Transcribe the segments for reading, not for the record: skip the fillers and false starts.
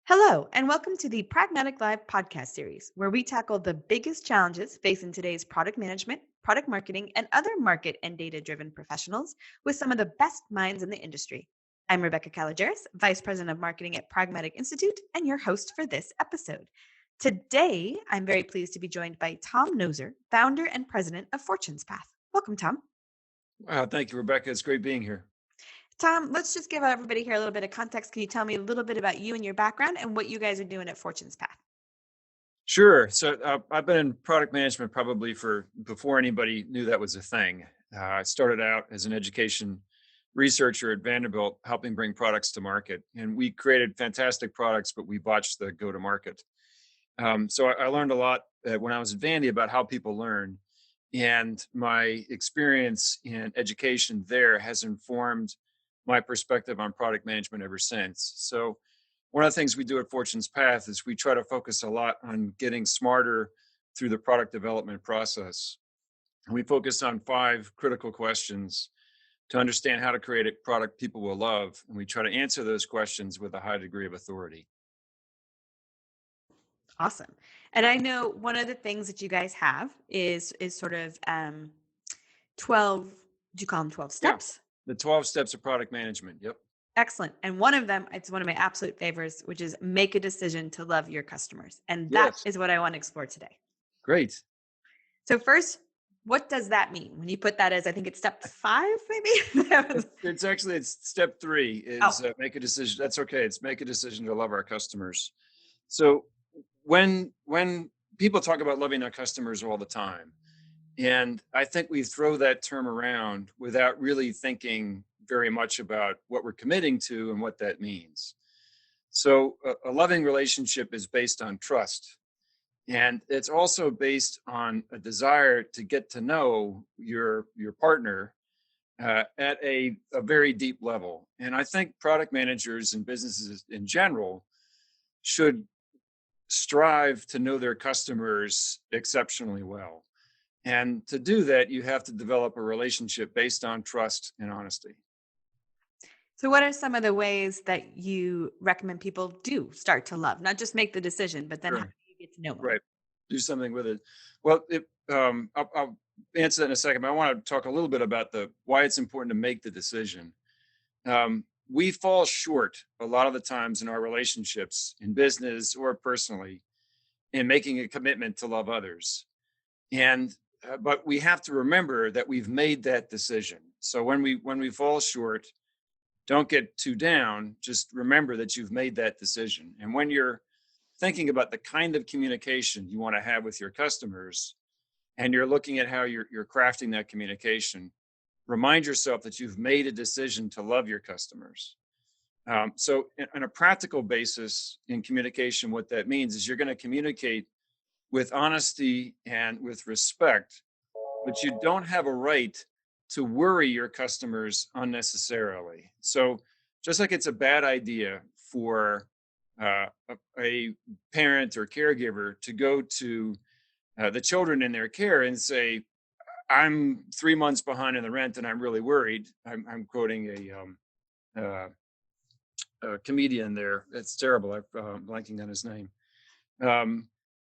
Hello, and welcome to the Pragmatic Live podcast series, where we tackle the biggest challenges facing today's product management, product marketing, and other market and data driven professionals with some of the best minds in the industry. I'm Rebecca Kalogeris, Vice President of Marketing at Pragmatic Institute, and your host for this episode. Today, I'm very pleased to be joined by Tom Noser, founder and president of Fortune's Path. Welcome, Tom. Thank you, Rebecca. It's great being here. Tom, let's just give everybody here a little bit of context. Can you tell me a little bit about you and your background and what you guys are doing at Fortune's Path? Sure. I've been in product management probably for before anybody knew that was a thing. I started out as an education researcher at Vanderbilt, helping bring products to market. And we created fantastic products, but we botched the go to market. I learned a lot when I was at Vandy about how people learn. And my experience in education there has informed my perspective on product management ever since. So one of the things we do at Fortune's Path is we try to focus a lot on getting smarter through the product development process. And we focus on 5 critical questions to understand how to create a product people will love. And we try to answer those questions with a high degree of authority. Awesome. And I know one of the things that you guys have is sort of 12, do you call them 12 steps? The 12 steps of product management. Yep. Excellent. And one of them, it's one of my absolute favorites, which is make a decision to love your customers. And that is what I want to explore today. Great. So first, what does that mean? When you put that as, I think it's step 5, maybe? It's step 3 is make a decision. That's okay. It's make a decision to love our customers. So when people talk about loving their customers all the time, and I think we throw that term around without really thinking very much about what we're committing to and what that means. So a loving relationship is based on trust. And it's also based on a desire to get to know your partner at a very deep level. And I think product managers and businesses in general should strive to know their customers exceptionally well. And to do that, you have to develop a relationship based on trust and honesty. So what are some of the ways that you recommend people do start to love, not just make the decision, but then how do you get to know them? Right. Do something with it. Well, I'll answer that in a second, but I want to talk a little bit about why it's important to make the decision. We fall short a lot of the times in our relationships, in business or personally, in making a commitment to love others. But we have to remember that we've made that decision. So when we fall short, don't get too down. Just remember that you've made that decision. And when you're thinking about the kind of communication you want to have with your customers, and you're looking at how you're crafting that communication, remind yourself that you've made a decision to love your customers. So on a practical basis in communication, what that means is you're going to communicate with honesty and with respect, but you don't have a right to worry your customers unnecessarily. So just like it's a bad idea for a parent or caregiver to go to the children in their care and say, I'm 3 months behind in the rent and I'm really worried. I'm quoting a comedian there. It's terrible. I'm blanking on his name.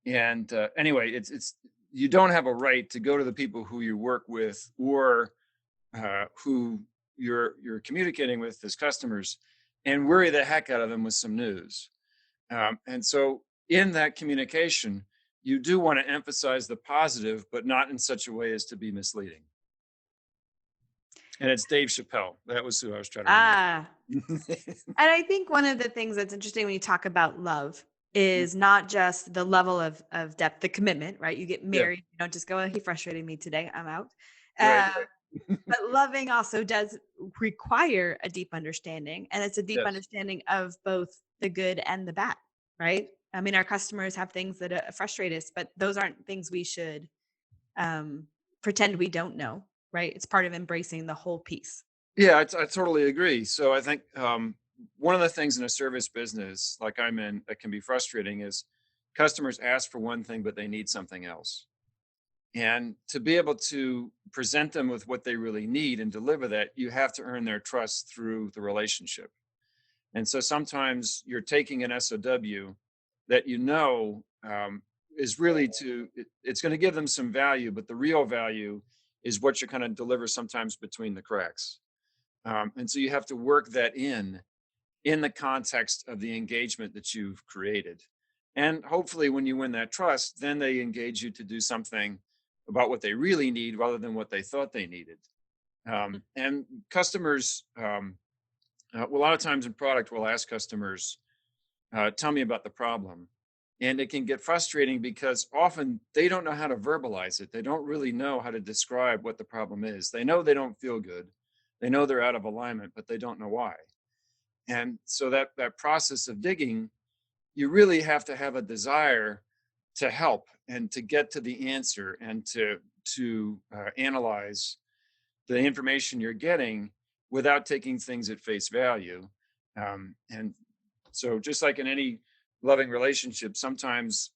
Anyway, it's you don't have a right to go to the people who you work with or who you're communicating with as customers and worry the heck out of them with some news. And so in that communication, you do want to emphasize the positive, but not in such a way as to be misleading. And it's Dave Chappelle. That was who I was trying to remember. And I think one of the things that's interesting when you talk about love is not just the level of depth, the commitment, right? You get married, you don't just go, he frustrated me today, I'm out. Right. But loving also does require a deep understanding. And it's a deep understanding of both the good and the bad, right? I mean, our customers have things that frustrate us, but those aren't things we should pretend we don't know, right? It's part of embracing the whole piece. Yeah, I totally agree. So I think one of the things in a service business like I'm in that can be frustrating is customers ask for one thing, but they need something else. And to be able to present them with what they really need and deliver that, you have to earn their trust through the relationship. And so sometimes you're taking an SOW that is really it's going to give them some value, but the real value is what you kind of deliver sometimes between the cracks. And so you have to work that in the context of the engagement that you've created. And hopefully, when you win that trust, then they engage you to do something about what they really need rather than what they thought they needed. And customers, well, a lot of times in product, we'll ask customers, tell me about the problem. And it can get frustrating because often they don't know how to verbalize it. They don't really know how to describe what the problem is. They know they don't feel good. They know they're out of alignment, but they don't know why. And so that process of digging, you really have to have a desire to help and to get to the answer and to analyze the information you're getting without taking things at face value. And so, just like in any loving relationship, sometimes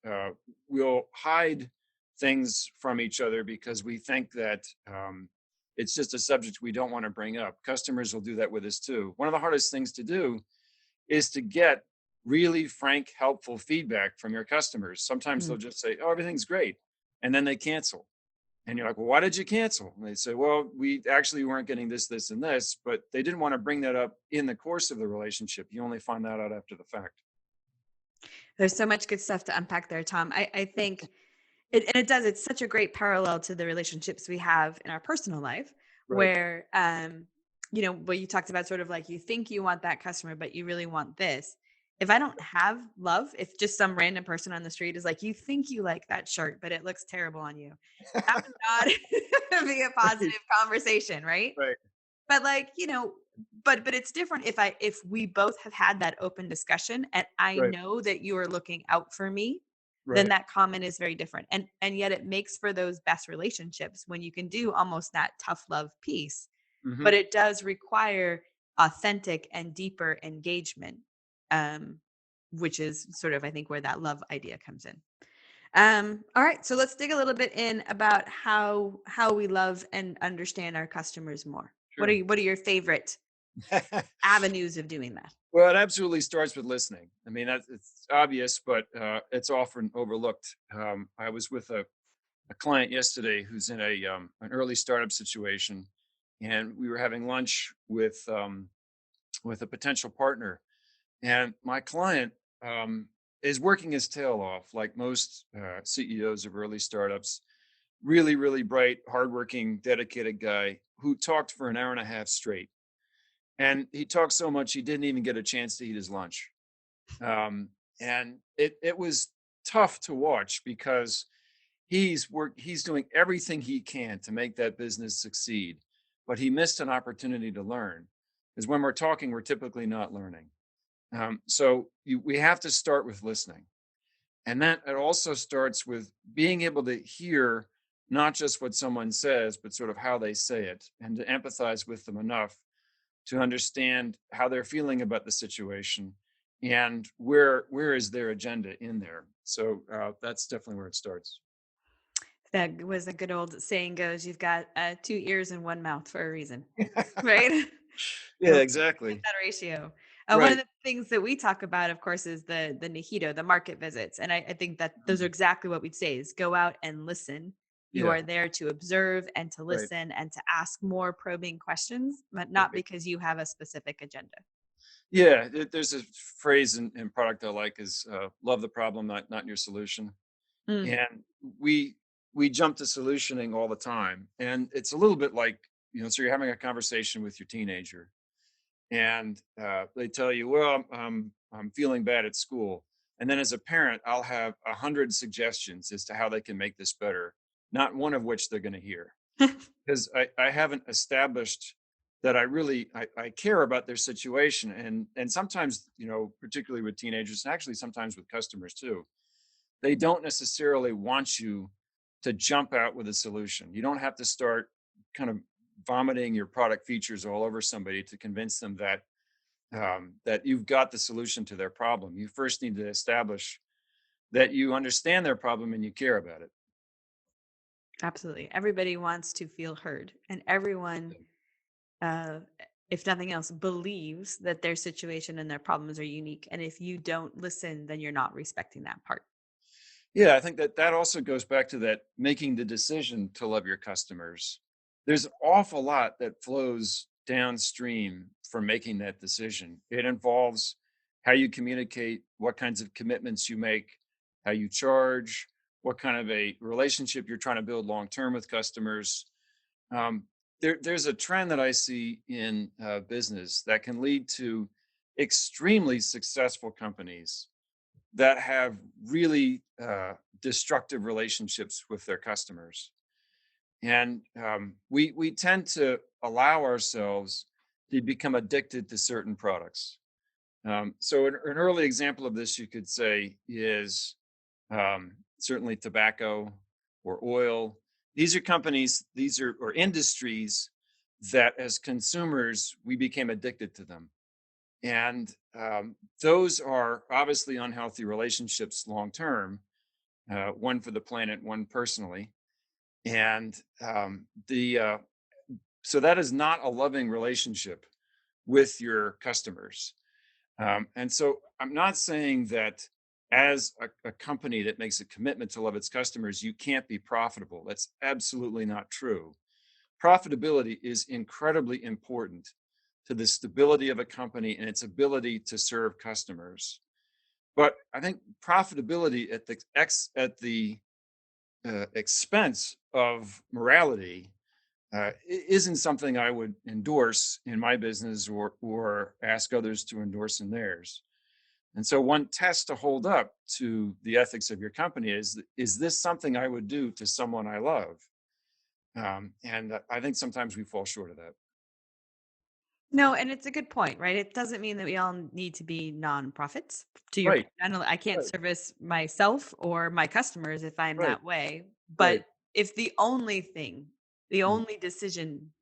we'll hide things from each other because we think that it's just a subject we don't want to bring up. Customers will do that with us too. One of the hardest things to do is to get really frank, helpful feedback from your customers. Sometimes they'll just say, "Oh, everything's great," and then they cancel. And you're like, "Well, why did you cancel?" And they say, "Well, we actually weren't getting this, this, and this," but they didn't want to bring that up in the course of the relationship. You only find that out after the fact. There's so much good stuff to unpack there, Tom. I think it's such a great parallel to the relationships we have in our personal life Right. where, what you talked about, sort of like you think you want that customer, but you really want this. If I don't have love, if just some random person on the street is like, you think you like that shirt, but it looks terrible on you, that would not be a Right. positive conversation, right? Right. But like, but it's different if we both have had that open discussion and I Right. know that you are looking out for me, then Right. that comment is very different. And yet it makes for those best relationships when you can do almost that tough love piece. Hmm. But it does require authentic and deeper engagement. Um, which is sort of, I think, where that love idea comes in. All right, so let's dig a little bit in about how we love and understand our customers more. Sure. What are your favorite avenues of doing that? Well, it absolutely starts with listening. I mean, it's obvious, but it's often overlooked. I was with a client yesterday who's in an early startup situation, and we were having lunch with a potential partner. And my client is working his tail off, like most CEOs of early startups. Really, really bright, hardworking, dedicated guy who talked for an hour and a half straight. And he talked so much he didn't even get a chance to eat his lunch. And it was tough to watch because he's doing everything he can to make that business succeed, but he missed an opportunity to learn. Because when we're talking, we're typically not learning. We have to start with listening. And that it also starts with being able to hear not just what someone says, but sort of how they say it and to empathize with them enough to understand how they're feeling about the situation and where is their agenda in there. So that's definitely where it starts. That was a good old saying goes, you've got 2 ears and 1 mouth for a reason, right? Yeah, So get exactly. that ratio. One of Right. the things that we talk about, of course, is the Nihito, the market visits. And I think that those are Mhm. exactly what we'd say is go out and listen. You Yeah. are there to observe and to Right. listen and to ask more probing questions, but not Right. because you have a specific agenda. Yeah. There's a phrase in product I like is love the problem, not your solution. Mm. And we we jump to solutioning all the time. And it's a little bit like, so you're having a conversation with your teenager and they tell you, well, I'm feeling bad at school. And then as a parent, I'll have 100 suggestions as to how they can make this better, not one of which they're going to hear because I haven't established that I care about their situation. And sometimes, particularly with teenagers and actually sometimes with customers too, they don't necessarily want you to jump out with a solution. You don't have to start kind of vomiting your product features all over somebody to convince them that you've got the solution to their problem. You first need to establish that you understand their problem and you care about it. Absolutely. Everybody wants to feel heard, and everyone uh, if nothing else, believes that their situation and their problems are unique. And if you don't listen, then you're not respecting that part. Yeah, I think that also goes back to that making the decision to love your customers. There's an awful lot that flows downstream from making that decision. It involves how you communicate, what kinds of commitments you make, how you charge, what kind of a relationship you're trying to build long term with customers. Um, there's a trend that I see in business that can lead to extremely successful companies that have really destructive relationships with their customers. And we tend to allow ourselves to become addicted to certain products. So an early example of this, you could say, is certainly tobacco or oil. These are companies, these are or industries that as consumers, we became addicted to them. And those are obviously unhealthy relationships long term, one for the planet, one personally. And so that is not a loving relationship with your customers. And so I'm not saying that as a company that makes a commitment to love its customers, you can't be profitable. That's absolutely not true. Profitability is incredibly important to the stability of a company and its ability to serve customers. But I think profitability at the expense of morality isn't something I would endorse in my business or ask others to endorse in theirs. And so one test to hold up to the ethics of your company is this something I would do to someone I love? And I think sometimes we fall short of that. No, and it's a good point, right? It doesn't mean that we all need to be nonprofits. To your Right, point, I can't right, service myself or my customers if I'm right, that way. right, But if the only thing, the mhm, only decision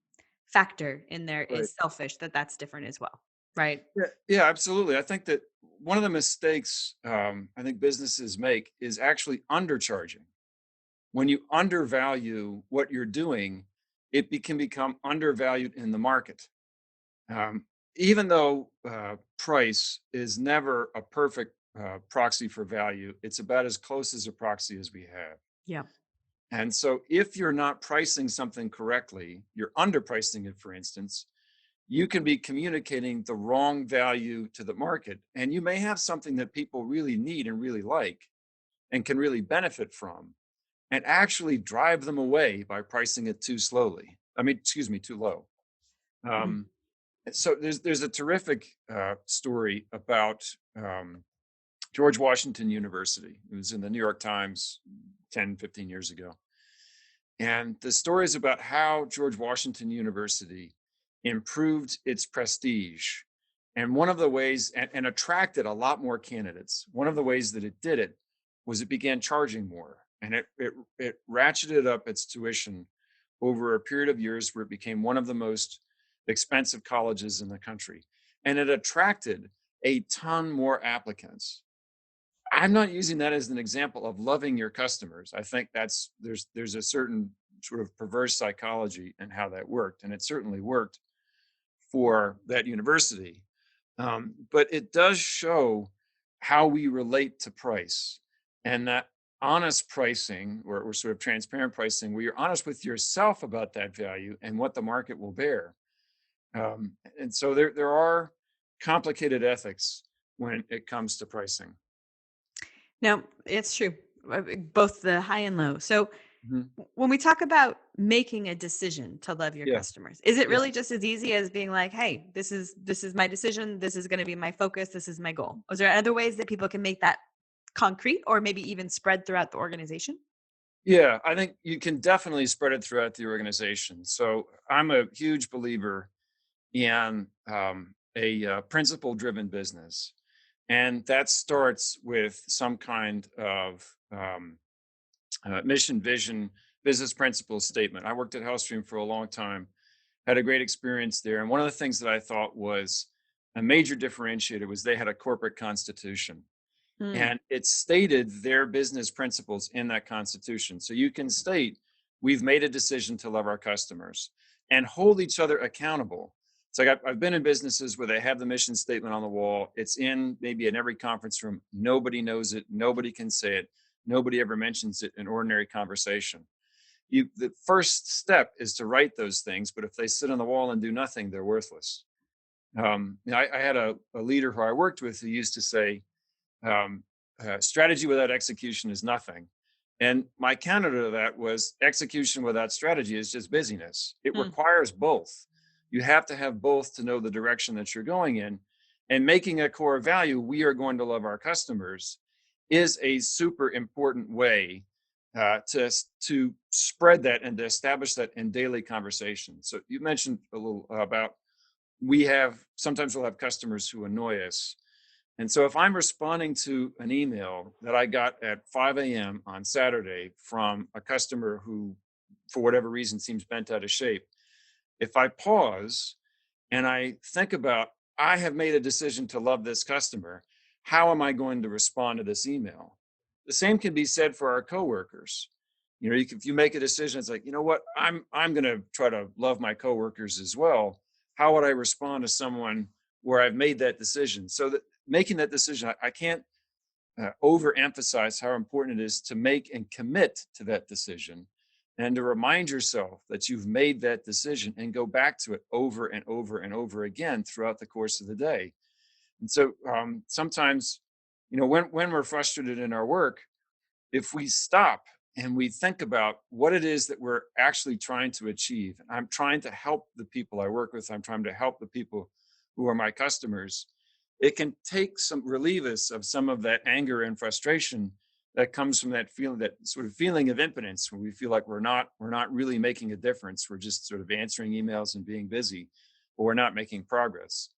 factor in there right. is selfish, that's different as well, right? Yeah, yeah, absolutely. I think that one of the mistakes I think businesses make is actually undercharging. When you undervalue what you're doing, can become undervalued in the market. Um, Even though price is never a perfect proxy for value, it's about as close as a proxy as we have. Yeah. And so, if you're not pricing something correctly, you're underpricing it, for instance, you can be communicating the wrong value to the market. And you may have something that people really need and really like and can really benefit from, and actually drive them away by pricing it too slowly. I mean, excuse me, too low. Mhm. Um, so there's a terrific story about George Washington University. It was in the New York Times 10, 15 years ago. And the story is about how George Washington University improved its prestige. And one of the ways, and attracted a lot more candidates, one of the ways that it did it was it began charging more. And it ratcheted up its tuition over a period of years where it became one of the most expensive colleges in the country. And it attracted a ton more applicants. I'm not using that as an example of loving your customers. I think there's a certain sort of perverse psychology in how that worked, and it certainly worked for that university. But it does show how we relate to price, and that honest pricing or sort of transparent pricing, where you're honest with yourself about that value and what the market will bear. And so there are complicated ethics when it comes to pricing. No, it's true. Both the high and low. So Mhm. when we talk about making a decision to love your Yeah. customers, is it Yeah. really just as easy as being like, "Hey, this is my decision. This is going to be my focus. This is my goal." Is there other ways that people can make that concrete or maybe even spread throughout the organization? Yeah, I think you can definitely spread it throughout the organization. So I'm a huge believer in a principle-driven business, and that starts with some kind of mission, vision, business principles statement. I worked at HealthStream for a long time, had a great experience there, and one of the things that I thought was a major differentiator was they had a corporate constitution. Mm, And it stated their business principles in that constitution. So you can state, we've made a decision to love our customers and hold each other accountable It's like I've been in businesses where they have the mission statement on the wall. It's in maybe in every conference room. Nobody knows it. Nobody can say it. Nobody ever mentions it in ordinary conversation. The first step is to write those things, but if they sit on the wall and do nothing, they're worthless. I had a leader who I worked with who used to say, strategy without execution is nothing. And my counter to that was execution without strategy is just busyness. It Hmm. requires both. You have to have both to know the direction that you're going in. And making a core value, we are going to love our customers, is a super important way to spread that and to establish that in daily conversation. So you mentioned a little about sometimes we'll have customers who annoy us. And so if I'm responding to an email that I got at 5 a.m. on Saturday from a customer who, for whatever reason, seems bent out of shape, if I pause and I think about, I have made a decision to love this customer, how am I going to respond to this email? The same can be said for our coworkers. If you make a decision, it's like, you know what, I'm going to try to love my coworkers as well. How would I respond to someone where I've made that decision? So that making that decision, I can't overemphasize how important it is to make and commit to that decision, and to remind yourself that you've made that decision and go back to it over and over and over again throughout the course of the day. And so sometimes, when we're frustrated in our work, if we stop and we think about what it is that we're actually trying to achieve, I'm trying to help the people I work with, I'm trying to help the people who are my customers, it can relieve us of some of that anger and frustration that comes from that sort of feeling of impotence, when we feel like we're not really making a difference. We're just sort of answering emails and being busy, but we're not making progress.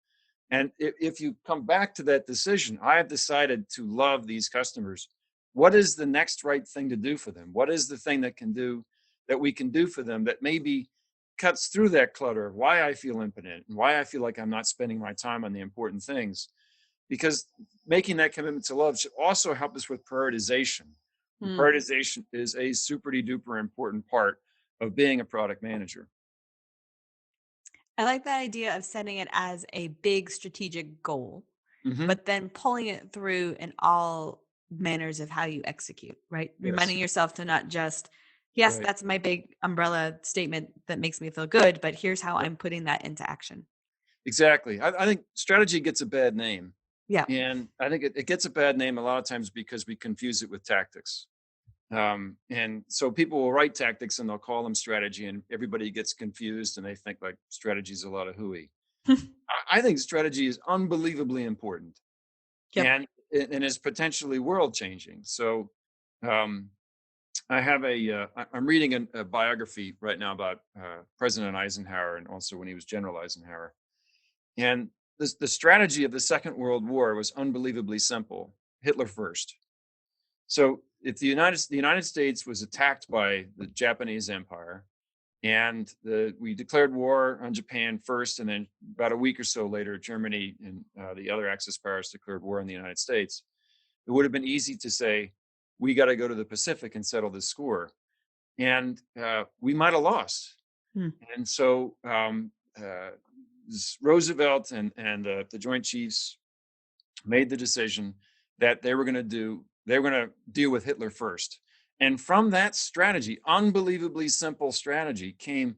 And if you come back to that decision, I have decided to love these customers. What is the next right thing to do for them? What is the thing that we can do for them that maybe cuts through that clutter of why I feel impotent and why I feel like I'm not spending my time on the important things? Because making that commitment to love should also help us with prioritization. And Hmm. prioritization is a super duper important part of being a product manager. I like that idea of setting it as a big strategic goal, Hmm. but then pulling it through in all manners of how you execute, right? Yes, Reminding yourself to not just, yes, right. that's my big umbrella statement that makes me feel good, but here's how Yep. I'm putting that into action. Exactly. I think strategy gets a bad name. Yeah. And I think it gets a bad name a lot of times because we confuse it with tactics. And so people will write tactics and they'll call them strategy, and everybody gets confused and they think like strategy is a lot of hooey. I think strategy is unbelievably important, Yep. and is potentially world changing. So um, I'm reading a biography right now about President Eisenhower, and also when he was General Eisenhower. And the strategy of the Second World War was unbelievably simple: Hitler first. So if the United States was attacked by the Japanese Empire, and we declared war on Japan first, and then about a week or so later, Germany and the other Axis powers declared war on the United States, it would have been easy to say, we got to go to the Pacific and settle this score. And we might have lost. Hmm. And so Roosevelt and the Joint Chiefs made the decision that they were going to deal with Hitler first. And from that strategy, unbelievably simple strategy, came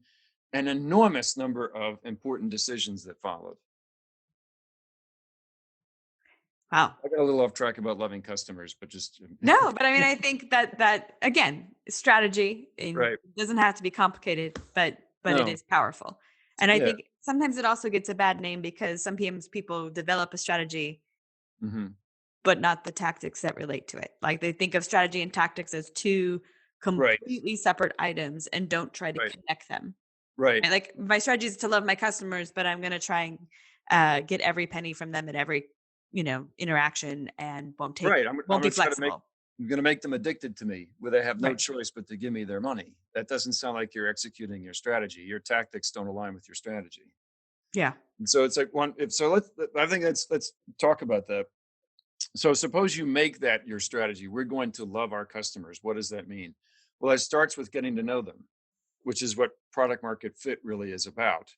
an enormous number of important decisions that followed. Wow. I got a little off track about loving customers, but just No, but I mean, I think that again, strategy, and right. it doesn't have to be complicated, but it No. is powerful. And I Yeah. think sometimes it also gets a bad name because sometimes people develop a strategy, Hmm. but not the tactics that relate to it. Like they think of strategy and tactics as two Right. completely separate items and don't try to Right. connect them. Right. And like my strategy is to love my customers, but I'm going to try and get every penny from them at every, interaction, and Right. I'm won't be going to try to flexible. I'm going to make them addicted to me, where they have no Right. choice but to give me their money. That doesn't sound like you're executing your strategy. Your tactics don't align with your strategy. Yeah. And so it's like I think let's talk about that. So suppose you make that your strategy. We're going to love our customers. What does that mean? Well, it starts with getting to know them, which is what product market fit really is about.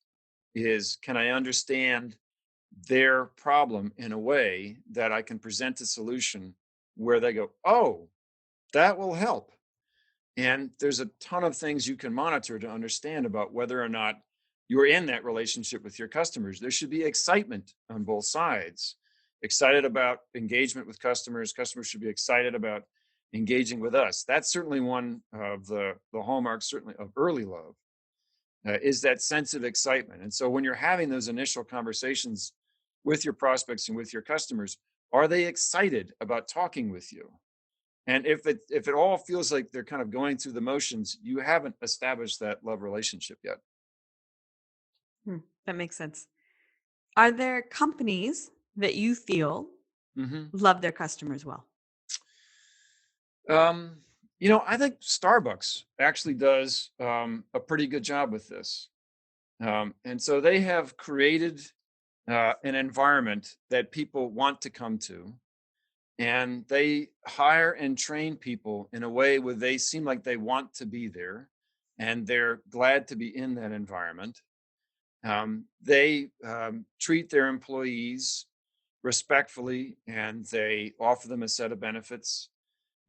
is, can I understand their problem in a way that I can present a solution where they go, oh, that will help. And there's a ton of things you can monitor to understand about whether or not you're in that relationship with your customers. There should be excitement on both sides. Excited about engagement with customers. Customers should be excited about engaging with us. That's certainly one of the hallmarks, certainly of early love, is that sense of excitement. And so when you're having those initial conversations with your prospects and with your customers, are they excited about talking with you? And if it all feels like they're kind of going through the motions, you haven't established that love relationship yet. That makes sense. Are there companies that you feel Hmm. love their customers well? Um, I think Starbucks actually does a pretty good job with this. And so they have created an environment that people want to come to, and they hire and train people in a way where they seem like they want to be there and they're glad to be in that environment. They treat their employees respectfully, and they offer them a set of benefits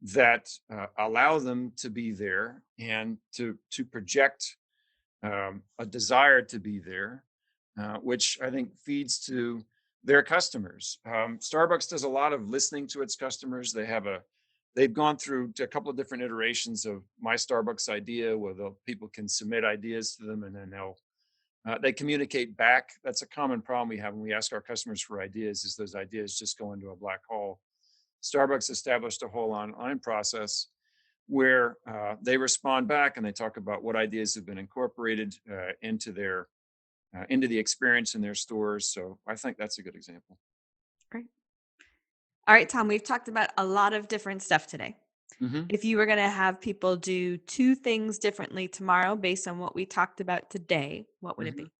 that allow them to be there and to project a desire to be there, which I think feeds to their customers. Starbucks does a lot of listening to its customers. They've gone through a couple of different iterations of My Starbucks Idea, where people can submit ideas to them, and then they communicate back. That's a common problem we have when we ask our customers for ideas, is those ideas just go into a black hole. Starbucks established a whole online process where they respond back and they talk about what ideas have been incorporated into the experience in their stores. So I think that's a good example. Great. All right, Tom, we've talked about a lot of different stuff today. Hmm. If you were going to have people do 2 things differently tomorrow based on what we talked about today, what would it Hmm. be?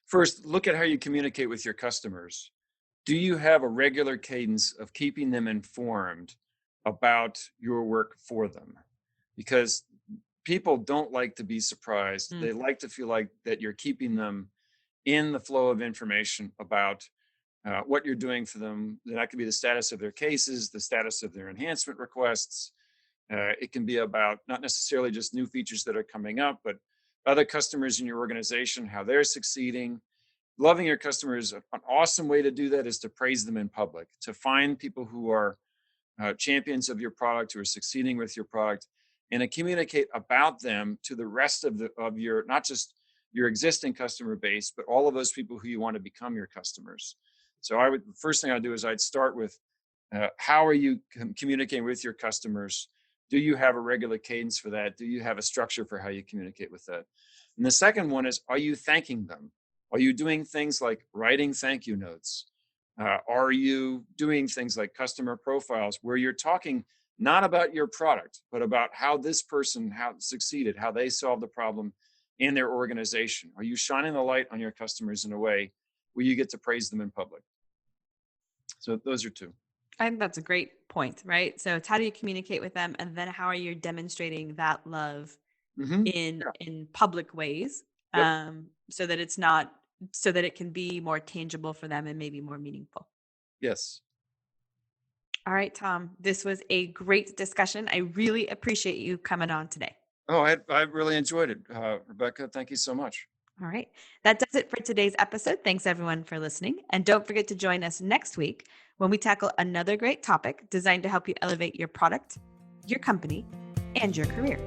First, look at how you communicate with your customers. Do you have a regular cadence of keeping them informed about your work for them? Because people don't like to be surprised. Mm. They like to feel like that you're keeping them in the flow of information about what you're doing for them. That could be the status of their cases, the status of their enhancement requests. It can be about not necessarily just new features that are coming up, but other customers in your organization, how they're succeeding. Loving your customers, an awesome way to do that is to praise them in public, to find people who are champions of your product, who are succeeding with your product, and to communicate about them to the rest of your, not just your existing customer base, but all of those people who you want to become your customers. So the first thing I'd do is I'd start with how are you communicating with your customers? Do you have a regular cadence for that? Do you have a structure for how you communicate with that? And the second one is, are you thanking them? Are you doing things like writing thank you notes? Are you doing things like customer profiles where you're talking not about your product, but about how this person how succeeded, how they solved the problem in their organization? Are you shining the light on your customers in a way where you get to praise them in public? So those are two. I think that's a great point, right? So it's how do you communicate with them, and then how are you demonstrating that love Hmm. in Yeah. public ways, Yep. so that it's not so that it can be more tangible for them and maybe more meaningful. Yes. All right, Tom, this was a great discussion. I really appreciate you coming on today. Oh, I really enjoyed it, Rebecca. Thank you so much. All right. That does it for today's episode. Thanks everyone for listening. And don't forget to join us next week when we tackle another great topic designed to help you elevate your product, your company, and your career.